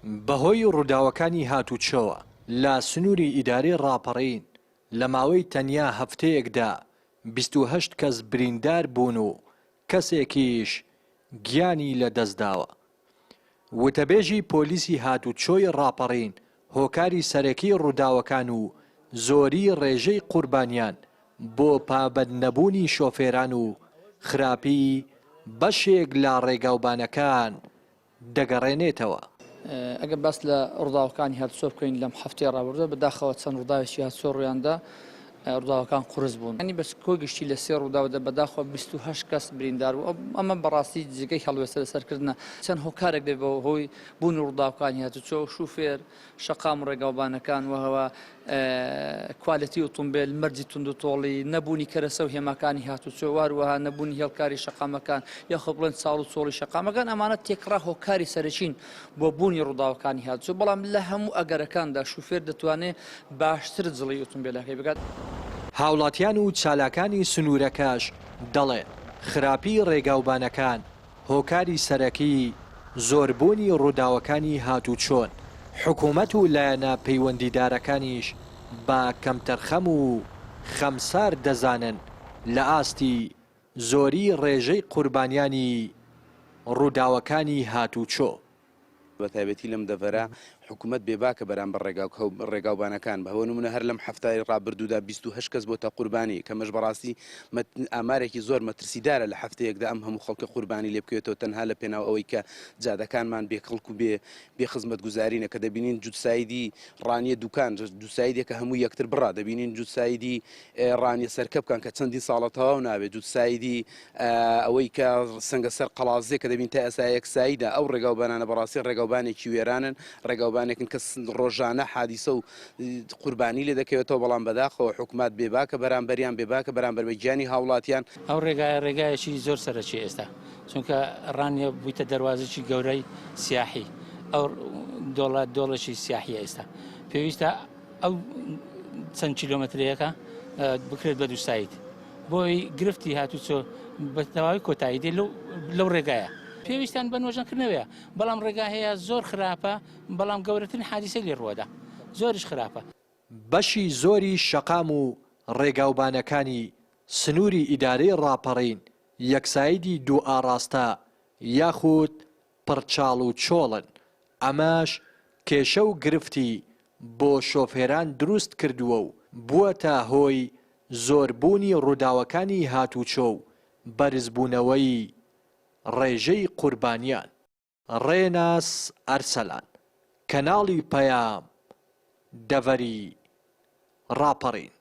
بەهۆی ڕووداوەکانی هاتوچۆوە لە سنووری ئیدارەی ڕاپەڕین لە ماوەی تەنیا هەفتەیەکدا 28 کەس بریندار بوون و کەسێکیش گیانی لەدەستداوە. وتەبێژی پۆلیسی هاتوچۆی ڕاپەڕین هۆکاری سەرەکی ڕووداوەکان و زۆری ڕێژەی قوربانیان بۆ پابەندنەبوونی شۆفێران و خراپی بەشێک لە ڕێگاوبانەکان دەگەڕێنێتەوە. ئەگەر باس لە ڕووداوەکانی هاتوچۆ بکەین لەم هەفتەی ڕابردووە بەداخەوە چەند ڕووداوێکی هاتوچۆ ڕوویاندا ڕووداوەکان قورس بوون. ئەنی بەس کۆگشتی لە سێ ڕووداوەدا بەداخەوە 28 کەس بریندار بوو. ئەمە بەڕاستی جگەی هەڵوێستە لەسەرکردنە چەند هۆکارێک بێ بە هۆی بوون ڕووداوەکانی هاتوچۆ شوفێر شەقام ڕێگاوبانەکان وهەوە کوالەتی ئۆتۆمبیل مەرجی تونند و تۆڵی نەبوونی کەرەسە و هێماکانی هاتوچۆ واروەها نەبوونی هێڵکاری شەقامەکان یاخۆ بڵێن چاڵ و چۆڵی شەقامەکان ئەمانە تێکڕا هۆکاری سەرچین بۆ بوونی ڕووداوەکانی هاتوچۆ بەڵام لە هەموو ئەگەرەکاندا شوفێر دەتوانێت باشتر جڵی ئۆتۆمبیلەکەی بگات. هاوڵاتیان و چالاکانی سنوورەکەش دەڵێن خراپی ڕێگاوبانەکان هۆکاری سەرەکی زۆربوونی ڕووداوەکانی هاتوچۆن حکوومەت و لایەنە پەیوەندیدارەکانیش بە کەمتەرخەم و خەمسار دەزانن لە ئاستی زۆری ڕێژەی قوربانیانی ڕووداوەکانی هاتوچۆ. بەتایبەتی لەم دەڤەرە حکوومەت بێباکە بەرامبەر ڕێگاوبانەکان بەهۆ نمونە هەر لەم هەفتای ڕابردوودا 28 کەس بۆتە قوربانی کەمەش بەڕاستی ئامارێکی زۆر مەترسیدارە لە هەفتەیەکدا ئەم هەموو خەڵکە قوربانی لێ بکوێتەوە تەنها لە پێناو ئەوەی کە جادەکانمان بێخەڵک و بێ خزمەت گوزارینە کە دەبینین جوتسایدی ڕانیە دوکان جوتسایدێکە هەموو یەکتر بڕا دەبینین جوتسایدی ڕانیە سەرکە بکەن کە چەندی ساڵە تەواو نابێت جوتسایدی ئەوەی کە سەنگەسەر قەڵازێک کە دەبین تا ئێستا یەکساییدا ئەو ڕێگاوبانانە بەڕاستی ڕێگاوبانێکی وێرانن ڕێگاوبانێکن کە ڕۆژانە حادیسە و قوربانی لێ دەکەوێتەوە بەڵام بەداخەوە حکوومەت بێباکە بەرامبەریان بێباکە بەرامبەر بە گیانی هاوڵاتیان. ئەو ڕێگایەکی زۆر سەرەکی ئێستا چونکە ڕانیە بوویتە دەواازێکی گەورەی سیاحی ئەو دۆڵەشی سیاحی ئێستا پێویستە ئەو چەند کیلۆمەترەیەەکە بکرێت بە دووسایت بۆی گرفتی هاتوچۆ بە تەواوی کۆتایی دێ لەو ڕێگایە پێویستیان بە نوێژەکردنەوەیە بەڵام ڕێگا هەیە زۆر خراپە بەڵام گەورەترین حادیسەی لێ ڕووەدا زۆریش خراپە. بەشی زۆری شەقام و ڕێگاوبانەکانی سنووری ئیدارەی ڕاپەڕین یەکسایدی دوو ئاڕاستە یاخود پڕچاڵ و چۆڵن ئەماش کێشە و گرفتی بۆ شۆفێران دروست کردووە و بووەتە هۆی زۆربوونی ڕووداوەکانی هاتوچۆ و بەرزبوونەوەی ڕێژەی قوربانیان. ڕێناس ئەرسەلان کەناڵی پەیام دەڤەری ڕاپەڕین.